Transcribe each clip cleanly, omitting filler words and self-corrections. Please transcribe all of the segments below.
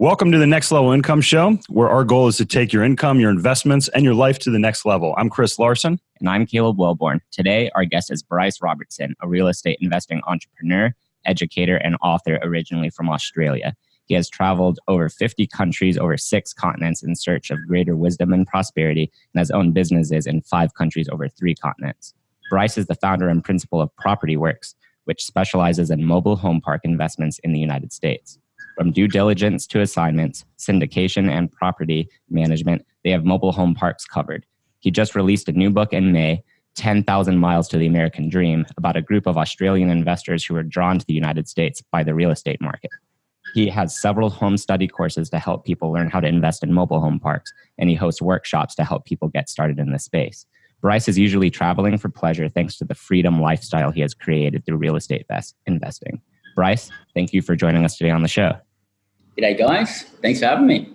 Welcome to the Next Level Income Show, where our goal is to take your income, your investments, and your life to the next level. I'm Chris Larson. And I'm Caleb Wellborn. Today, our guest is Bryce Robertson, a real estate investing entrepreneur, educator, and author originally from Australia. He has traveled over 50 countries, over 6 continents in search of greater wisdom and prosperity, and has owned businesses in 5 countries over 3 continents. Bryce is the founder and principal of Property Works, which specializes in mobile home park investments in the United States. From due diligence to assignments, syndication, and property management, they have mobile home parks covered. He just released a new book in May, 10,000 Miles to the American Dream, about a group of Australian investors who were drawn to the United States by the real estate market. He has several home study courses to help people learn how to invest in mobile home parks, and he hosts workshops to help people get started in this space. Bryce is usually traveling for pleasure thanks to the freedom lifestyle he has created through real estate investing. Bryce, thank you for joining us today on the show. G'day, guys. Thanks for having me.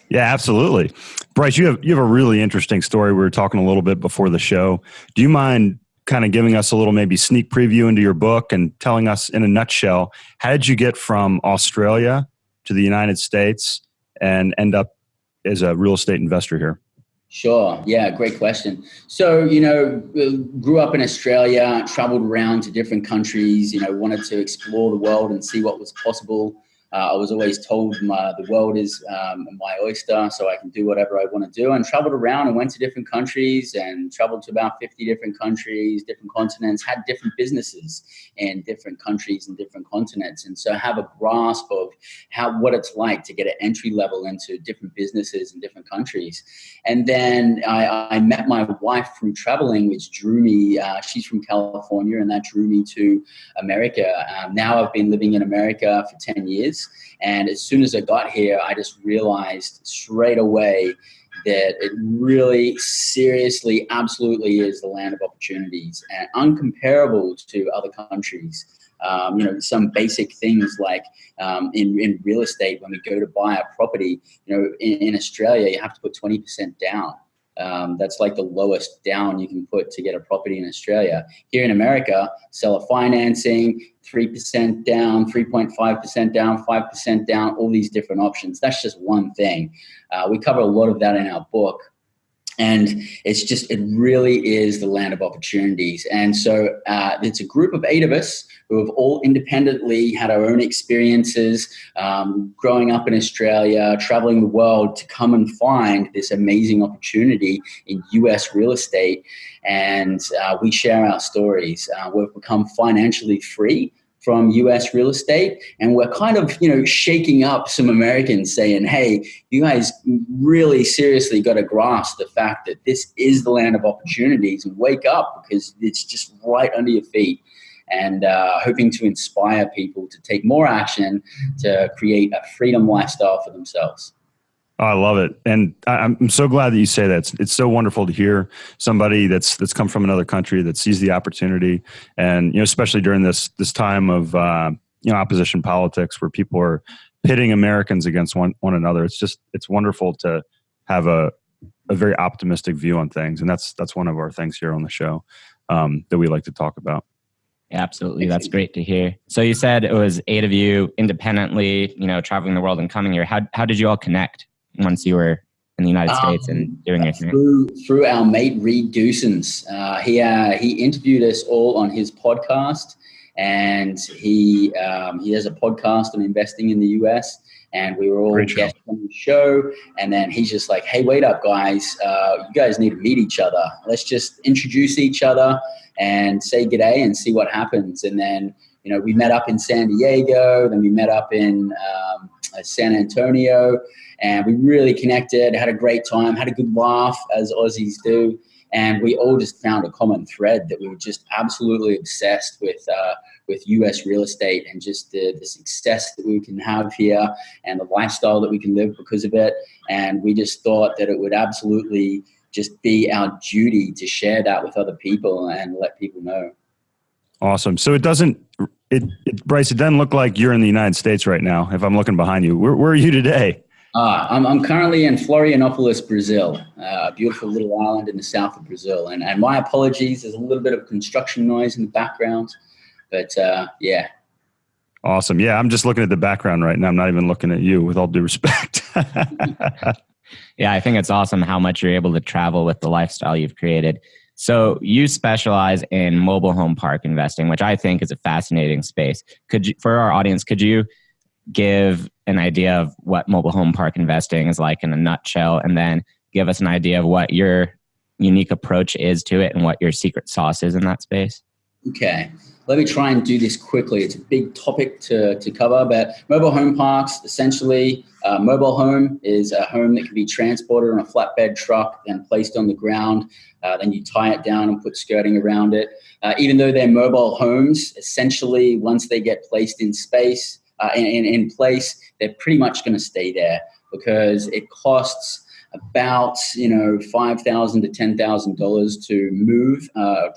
Yeah, absolutely. Bryce, you have a really interesting story. We were talking a little bit before the show. Do you mind kind of giving us a little maybe sneak preview into your book and telling us in a nutshell, how did you get from Australia to the United States and end up as a real estate investor here? Sure. Yeah, great question. So, grew up in Australia, traveled around to different countries, wanted to explore the world and see what was possible. I was always told the world is my oyster, so I can do whatever I want to do, and traveled around and went to different countries and traveled to about 50 different countries, different continents, had different businesses in different countries and different continents. And so I have a grasp of what it's like to get an entry level into different businesses in different countries. And then I met my wife through traveling, which drew me. She's from California, and that drew me to America. Now I've been living in America for 10 years. And as soon as I got here, I just realized straight away that it really seriously, absolutely is the land of opportunities and uncomparable to other countries. Some basic things like in real estate, when we go to buy a property, in Australia, you have to put 20% down. That's like the lowest down you can put to get a property in Australia. Here in America, seller financing, 3% down, 3.5% down, 5% down, all these different options. That's just one thing. We cover a lot of that in our book. And it really is the land of opportunities. And so it's a group of 8 of us who have all independently had our own experiences, growing up in Australia, traveling the world to come and find this amazing opportunity in U.S. real estate. And we share our stories. We've become financially free from U.S. real estate. And we're kind of, shaking up some Americans saying, hey, you guys really seriously got to grasp the fact that this is the land of opportunities and wake up because it's just right under your feet. And hoping to inspire people to take more action to create a freedom lifestyle for themselves. Oh, I love it. And I'm so glad that you say that. It's so wonderful to hear somebody that's come from another country that sees the opportunity. And, especially during this time of, opposition politics where people are pitting Americans against one another. It's wonderful to have a very optimistic view on things. And that's one of our things here on the show that we like to talk about. Absolutely. That's great to hear. So you said it was 8 of you independently, traveling the world and coming here. How did you all connect once you were in the United States and doing your thing? Through our mate, Reed Dusens. He interviewed us all on his podcast, and he has a podcast on investing in the US, and we were all guests on the show. And then he's just like, hey, wait up, guys. You guys need to meet each other. Let's just introduce each other and say g'day and see what happens. And then, we met up in San Diego, then we met up in San Antonio, and we really connected, had a great time, had a good laugh, as Aussies do. And we all just found a common thread that we were just absolutely obsessed with U.S. real estate and just the success that we can have here and the lifestyle that we can live because of it. And we just thought that it would absolutely just be our duty to share that with other people and let people know. Awesome. So Bryce, it doesn't look like you're in the United States right now. If I'm looking behind you, where are you today? I'm currently in Florianopolis, Brazil, a beautiful little island in the south of Brazil. And my apologies, there's a little bit of construction noise in the background, but yeah. Awesome. Yeah, I'm just looking at the background right now. I'm not even looking at you, with all due respect. Yeah, I think it's awesome how much you're able to travel with the lifestyle you've created. So you specialize in mobile home park investing, which I think is a fascinating space. For our audience, could you give an idea of what mobile home park investing is like in a nutshell, and then give us an idea of what your unique approach is to it and what your secret sauce is in that space? Okay, let me try and do this quickly. It's a big topic to cover, but mobile home parks, essentially, mobile home is a home that can be transported on a flatbed truck and placed on the ground. Then you tie it down and put skirting around it. Even though they're mobile homes, essentially, once they get placed in space, in place, they're pretty much going to stay there, because it costs about $5,000 to $10,000 to move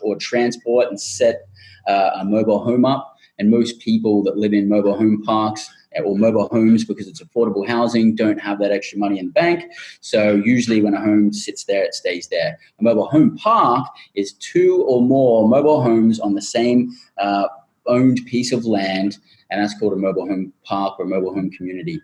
or transport and set a mobile home up. And most people that live in mobile home parks or mobile homes, because it's affordable housing, don't have that extra money in the bank. So usually when a home sits there, it stays there. A mobile home park is 2 or more mobile homes on the same owned piece of land, and that's called a mobile home park or mobile home community.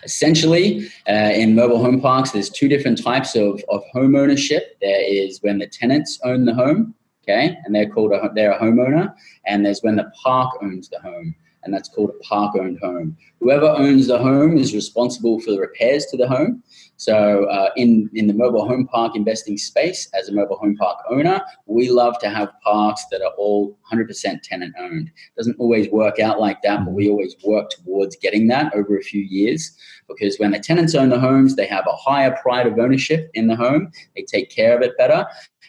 Essentially, in mobile home parks, there's 2 different types of home ownership. There is when the tenants own the home, okay, and they're a homeowner, and there's when the park owns the home, and that's called a park-owned home. Whoever owns the home is responsible for the repairs to the home. So in the mobile home park investing space, as a mobile home park owner, we love to have parks that are all 100% tenant-owned. Doesn't always work out like that, but we always work towards getting that over a few years, because when the tenants own the homes, they have a higher pride of ownership in the home. They take care of it better.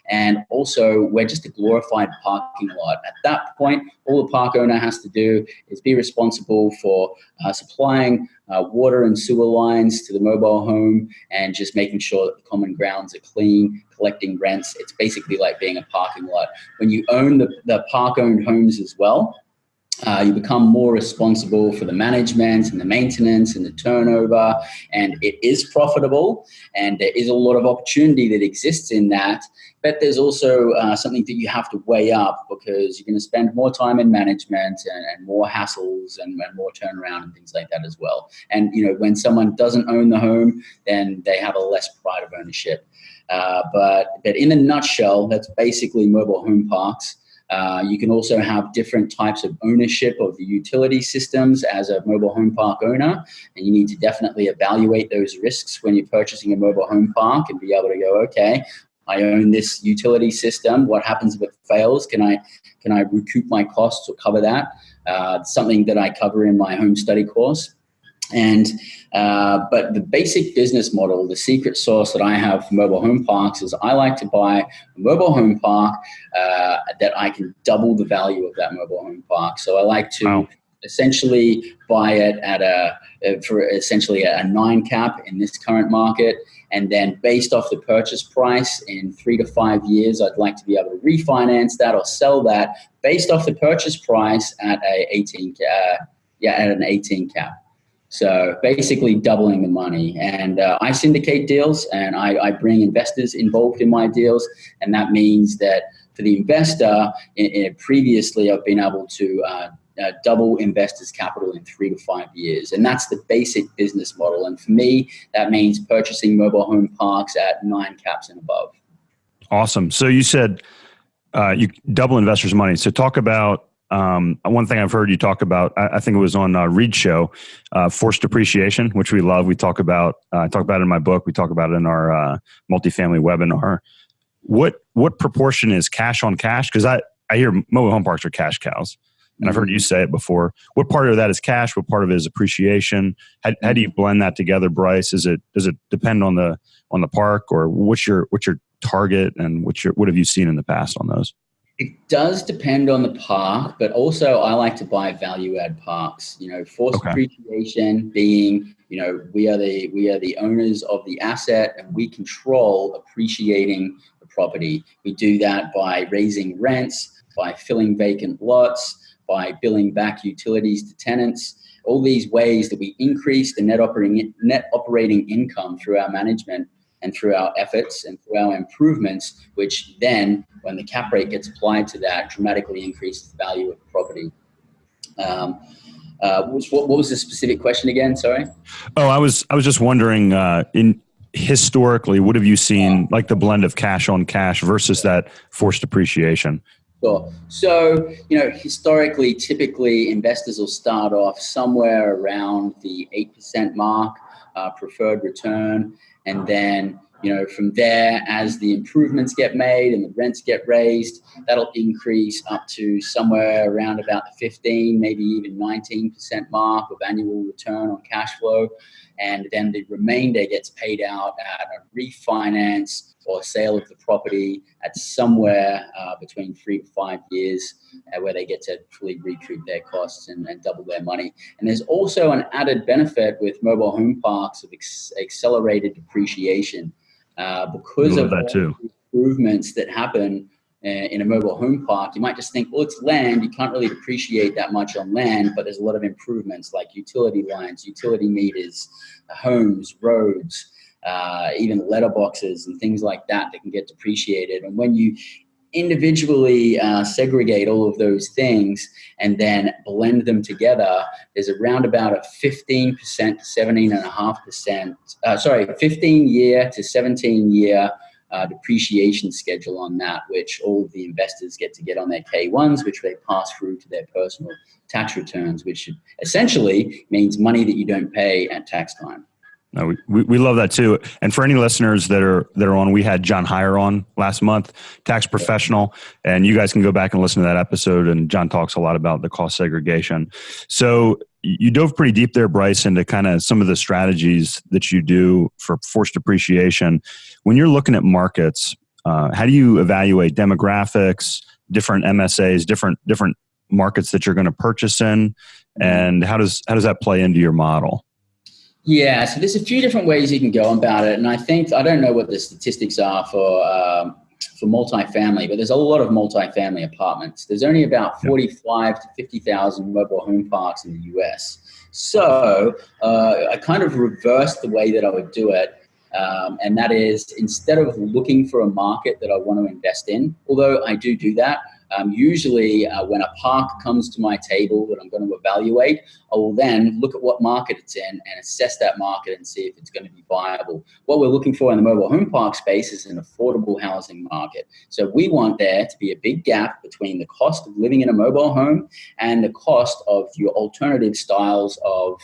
And also, we're just a glorified parking lot. At that point, all the park owner has to do is be responsible for supplying water and sewer lines to the mobile home, and just making sure that the common grounds are clean, collecting rents. It's basically like being a parking lot. When you own the park-owned homes as well, you become more responsible for the management and the maintenance and the turnover, and it is profitable, and there is a lot of opportunity that exists in that. But there's also something that you have to weigh up, because you're going to spend more time in management and more hassles and more turnaround and things like that as well. And when someone doesn't own the home, then they have a less pride of ownership. But in a nutshell, that's basically mobile home parks. You can also have different types of ownership of the utility systems as a mobile home park owner, and you need to definitely evaluate those risks when you're purchasing a mobile home park and be able to go, okay, I own this utility system. What happens if it fails? Can I recoup my costs or cover that? It's something that I cover in my home study course. And but the basic business model, the secret sauce that I have for mobile home parks, is I like to buy a mobile home park that I can double the value of that mobile home park. So I like to essentially buy it for essentially a 9 cap in this current market. And then based off the purchase price, in 3 to 5 years, I'd like to be able to refinance that or sell that based off the purchase price at an 18 cap. So basically doubling the money. And I syndicate deals, and I bring investors involved in my deals. And that means that for the investor, previously I've been able to double investors' capital in 3 to 5 years. And that's the basic business model. And for me, that means purchasing mobile home parks at 9 caps and above. Awesome. So you said you double investors' money. So talk about one thing I've heard you talk about. I think it was on Reed's show, forced depreciation, which we love. We talk about I talk about it in my book. We talk about it in our multifamily webinar. What proportion is cash on cash? Because I hear mobile home parks are cash cows. And I've heard you say it before. What part of that is cash? What part of it is appreciation? How do you blend that together, Bryce? Does it depend on the park, or what's your target, and what have you seen in the past on those? It does depend on the park, but also I like to buy value add parks. Forced appreciation being, we are the owners of the asset, and we control appreciating the property. We do that by raising rents, by filling vacant lots, by billing back utilities to tenants, all these ways that we increase the net operating income through our management and through our efforts and through our improvements, which then, when the cap rate gets applied to that, dramatically increases the value of the property. What was the specific question again? Sorry. Oh, I was just wondering, historically, what have you seen, like the blend of cash on cash versus that forced appreciation? Sure. So, historically, typically investors will start off somewhere around the 8% mark, preferred return. And then, from there, as the improvements get made and the rents get raised, that'll increase up to somewhere around about the 15, maybe even 19% mark of annual return on cash flow. And then the remainder gets paid out at a refinance or sale of the property at somewhere between 3 to 5 years, where they get to fully recoup their costs and double their money. And there's also an added benefit with mobile home parks of accelerated depreciation because of all the improvements that happen in a mobile home park. You might just think, well, it's land. You can't really depreciate that much on land, but there's a lot of improvements like utility lines, utility meters, homes, roads, even letterboxes and things like that can get depreciated. And when you individually segregate all of those things and then blend them together, there's around about a 15% to 17.5%, 15 year to 17 year depreciation schedule on that, which all of the investors get to get on their K1s, which they pass through to their personal tax returns, which essentially means money that you don't pay at tax time. No, we love that too. And for any listeners that are on, we had John Heyer on last month, tax professional, and you guys can go back and listen to that episode. And John talks a lot about the cost segregation. So you dove pretty deep there, Bryce, into kind of some of the strategies that you do for forced depreciation. When you're looking at markets, how do you evaluate demographics, different MSAs, different markets that you're going to purchase in, and how does that play into your model? Yeah, so there's a few different ways you can go about it. And I don't know what the statistics are for multifamily, but there's a lot of multifamily apartments. There's only about 45 to 50,000 mobile home parks in the U.S. So I kind of reversed the way that I would do it. And that is, instead of looking for a market that I want to invest in, although I do that, usually when a park comes to my table that I'm going to evaluate, I will then look at what market it's in and assess that market and see if it's going to be viable. What we're looking for in the mobile home park space is an affordable housing market. So we want there to be a big gap between the cost of living in a mobile home and the cost of your alternative styles of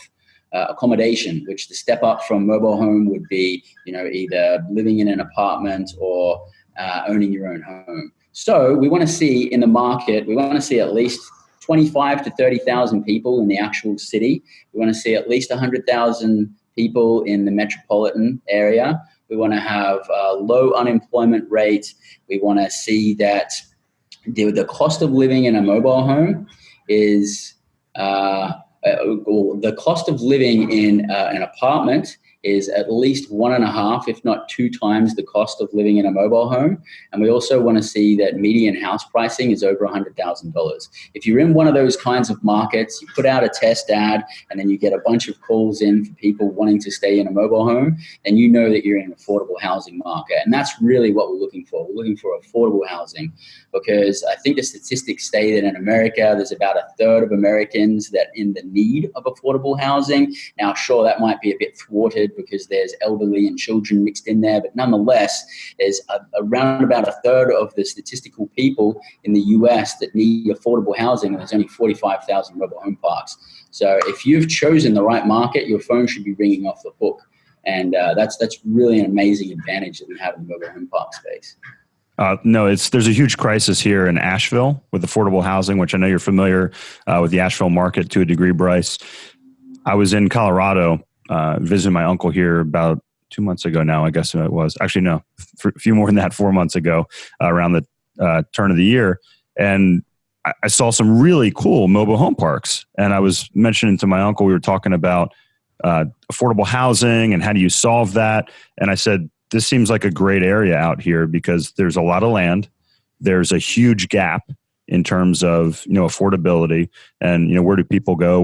accommodation, which the step up from mobile home would be, either living in an apartment or owning your own home. So we want to see in the market, we want to see at least 25 to 30,000 people in the actual city. We want to see at least 100,000 people in the metropolitan area. We want to have a low unemployment rate. We want to see that the cost of living in a mobile home is, the cost of living in an apartment is at least 1.5, if not 2 times the cost of living in a mobile home. And we also want to see that median house pricing is over $100,000. If you're in one of those kinds of markets, you put out a test ad and then you get a bunch of calls in for people wanting to stay in a mobile home, then you know that you're in an affordable housing market. And that's really what we're looking for. We're looking for affordable housing, because I think the statistics say that in America, there's about 1/3 of Americans that are in the need of affordable housing. Now, sure, that might be a bit thwarted because there's elderly and children mixed in there, but nonetheless, there's around about 1/3 of the statistical people in the U.S. that need affordable housing, and there's only 45,000 mobile home parks. So if you've chosen the right market, your phone should be ringing off the hook, and that's really an amazing advantage that we have in the mobile home park space. No, there's a huge crisis here in Asheville with affordable housing, which I know you're familiar with the Asheville market to a degree, Bryce. I was in Colorado visiting my uncle here about 2 months ago now, I guess it was. Actually, no, a few more than that, 4 months ago, around the turn of the year. And I saw some really cool mobile home parks. And I was mentioning to my uncle, we were talking about affordable housing and how do you solve that? And I said, this seems like a great area out here because there's a lot of land. There's a huge gap in terms of, affordability and, where do people go?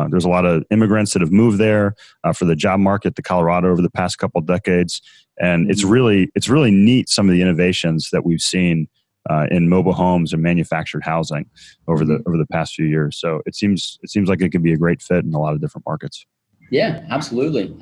There's a lot of immigrants that have moved there for the job market to Colorado over the past couple of decades. And it's really neat, some of the innovations that we've seen in mobile homes and manufactured housing over the past few years. So it seems like it could be a great fit in a lot of different markets. Yeah, absolutely.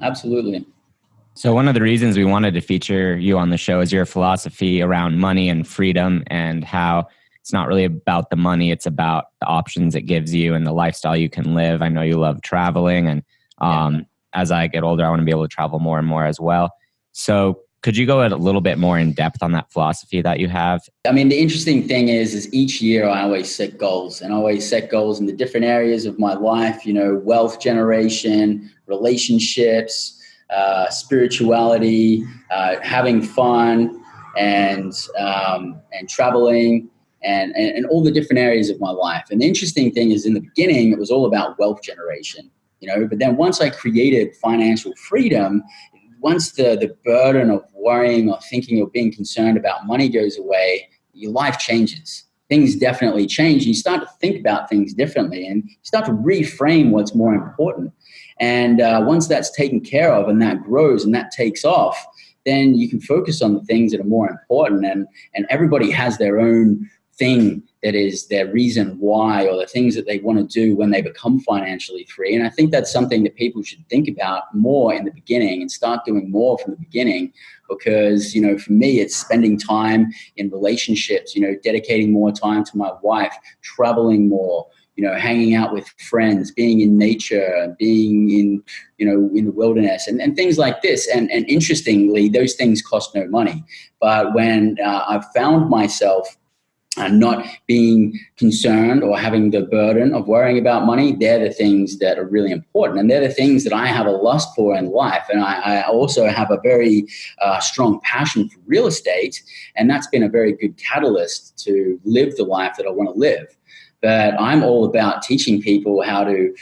So one of the reasons we wanted to feature you on the show is your philosophy around money and freedom, and how it's not really about the money, it's about the options it gives you and the lifestyle you can live. I know you love traveling, and as I get older, I want to be able to travel more and more as well. So could you go a little bit more in depth on that philosophy that you have? I mean, the interesting thing is each year I always set goals, and I always set goals in the different areas of my life, wealth generation, relationships, spirituality, having fun, and traveling, and all the different areas of my life. And the interesting thing is, in the beginning, it was all about wealth generation, but then once I created financial freedom, once the burden of worrying or thinking or being concerned about money goes away, your life changes. Things definitely change. You start to think about things differently, and you start to reframe what's more important. And once that's taken care of and that grows and that takes off, then you can focus on the things that are more important. And everybody has their own thing that is their reason why, or the things that they want to do when they become financially free. And I think that's something that people should think about more in the beginning and start doing more from the beginning. Because, for me, it's spending time in relationships, dedicating more time to my wife, traveling more, hanging out with friends, being in nature, being in the wilderness, and things like this. And interestingly, those things cost no money. But when I've found myself not being concerned or having the burden of worrying about money, they're the things that are really important. And they're the things that I have a lust for in life. And I also have a very strong passion for real estate. And that's been a very good catalyst to live the life that I want to live. But I'm all about teaching people how to,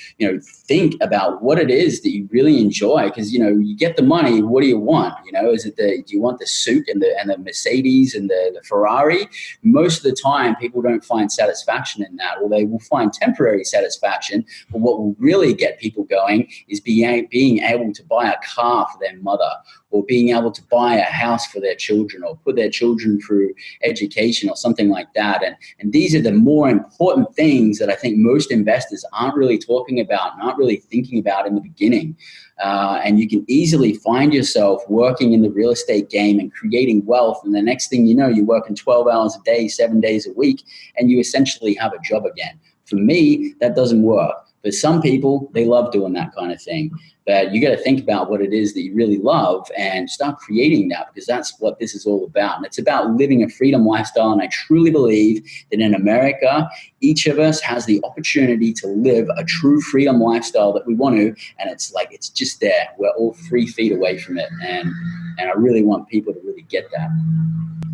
think about what it is that you really enjoy. Because, you get the money, what do you want? Do you want the suit and the Mercedes and the Ferrari? Most of the time, people don't find satisfaction in that, or they will find temporary satisfaction. But what will really get people going is being able to buy a car for their mother, or being able to buy a house for their children, or put their children through education or something like that. And these are the more important things that I think most investors aren't really talking about, not really thinking about in the beginning. And you can easily find yourself working in the real estate game and creating wealth. And the next thing you know, you're working 12 hours a day, 7 days a week, and you essentially have a job again. For me, that doesn't work. But some people, they love doing that kind of thing. But you got to think about what it is that you really love and start creating that, because that's what this is all about. And it's about living a freedom lifestyle. And I truly believe that in America, each of us has the opportunity to live a true freedom lifestyle that we want to. And it's just there. We're all 3 feet away from it. And I really want people to really get that.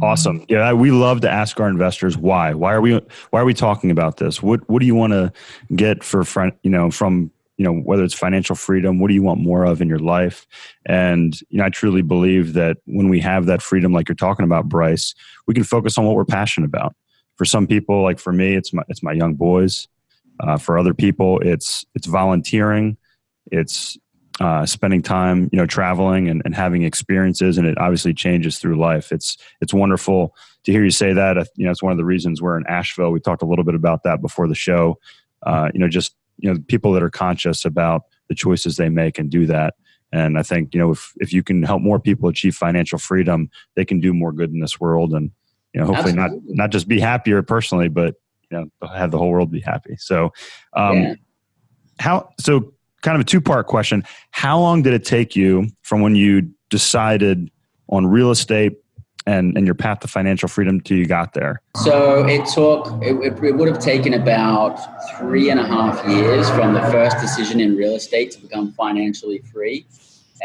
Awesome. Yeah, we love to ask our investors why. Why are we talking about this? What do you want to get from whether it's financial freedom? What do you want more of in your life? And I truly believe that when we have that freedom, like you're talking about, Bryce, we can focus on what we're passionate about. For some people, like for me, it's my young boys. For other people, it's volunteering. It's spending time, traveling and having experiences, and it obviously changes through life. It's wonderful to hear you say that. It's one of the reasons we're in Asheville. We talked a little bit about that before the show. People that are conscious about the choices they make and do that. And I think, if you can help more people achieve financial freedom, they can do more good in this world, and hopefully not just be happier personally, but have the whole world be happy. So, kind of a 2-part question. How long did it take you from when you decided on real estate and your path to financial freedom till you got there? So it would have taken about 3.5 years from the first decision in real estate to become financially free.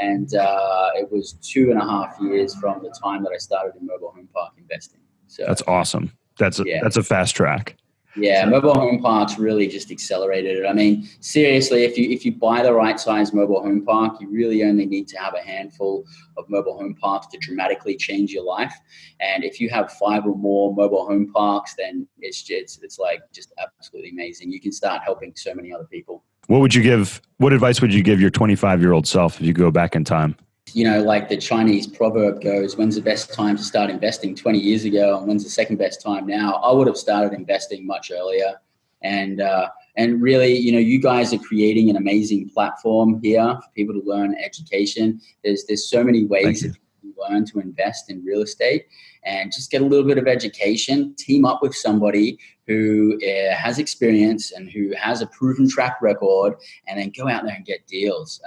And it was 2.5 years from the time that I started in mobile home park investing. So that's awesome. That's a fast track. Yeah, mobile home parks really just accelerated it. I mean, seriously, if you buy the right size mobile home park, you really only need to have a handful of mobile home parks to dramatically change your life. And if you have 5 or more mobile home parks, then it's like just absolutely amazing. You can start helping so many other people. What advice would you give your 25-year-old self if you go back in time? like the Chinese proverb goes, when's the best time to start investing? 20 years ago, and when's the second best time now? I would have started investing much earlier. And really, you guys are creating an amazing platform here for people to learn education. There's so many ways that people learn to invest in real estate, and just get a little bit of education, team up with somebody who has experience and who has a proven track record, and then go out there and get deals.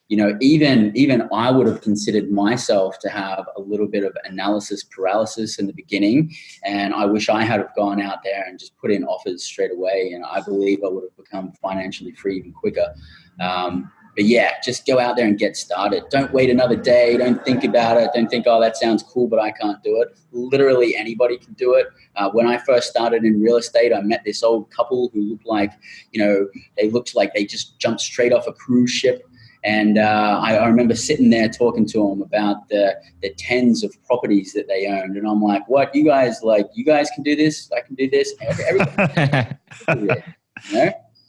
Even I would have considered myself to have a little bit of analysis paralysis in the beginning. And I wish I had have gone out there and just put in offers straight away. And I believe I would have become financially free even quicker. But yeah, just go out there and get started. Don't wait another day. Don't think about it. Don't think, oh, that sounds cool, but I can't do it. Literally anybody can do it. When I first started in real estate, I met this old couple who looked like, they looked like they just jumped straight off a cruise ship. And I remember sitting there talking to them about the tens of properties that they owned. And I'm like, what, you guys can do this? I can do this. Everybody.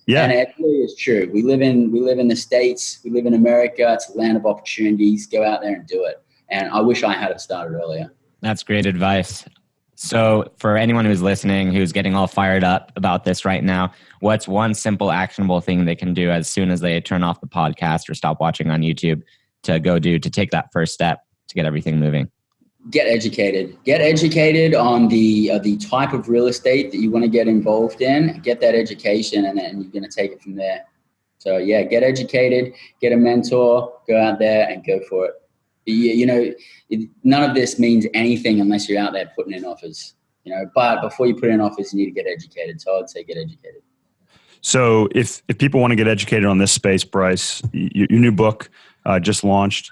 Yeah. And it really is true. We live in the States. We live in America. It's a land of opportunities. Go out there and do it. And I wish I had it started earlier. That's great advice. So for anyone who's listening, who's getting all fired up about this right now, what's one simple actionable thing they can do as soon as they turn off the podcast or stop watching on YouTube to go do to take that first step to get everything moving? Get educated. Get educated on the type of real estate that you want to get involved in. Get that education, and then you're going to take it from there. So yeah, get educated, get a mentor, go out there and go for it. None of this means anything unless you're out there putting in offers. But before you put in offers, you need to get educated. So I'd say get educated. So if people want to get educated on this space, Bryce, your new book just launched.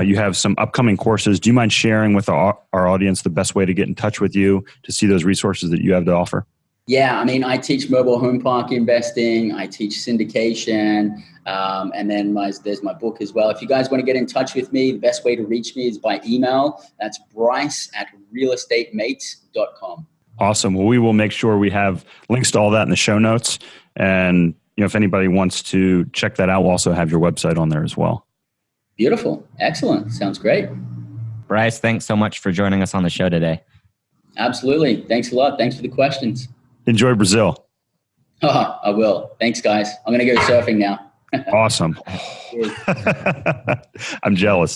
You have some upcoming courses. Do you mind sharing with our audience the best way to get in touch with you to see those resources that you have to offer? Yeah, I teach mobile home park investing. I teach syndication. And then there's my book as well. If you guys want to get in touch with me, the best way to reach me is by email. That's bryce@realestatemate.com. Awesome. Well, we will make sure we have links to all that in the show notes. And if anybody wants to check that out, we'll also have your website on there as well. Beautiful. Excellent. Sounds great. Bryce, thanks so much for joining us on the show today. Absolutely. Thanks a lot. Thanks for the questions. Enjoy Brazil. Oh, I will. Thanks, guys. I'm going to go surfing now. Awesome. I'm jealous.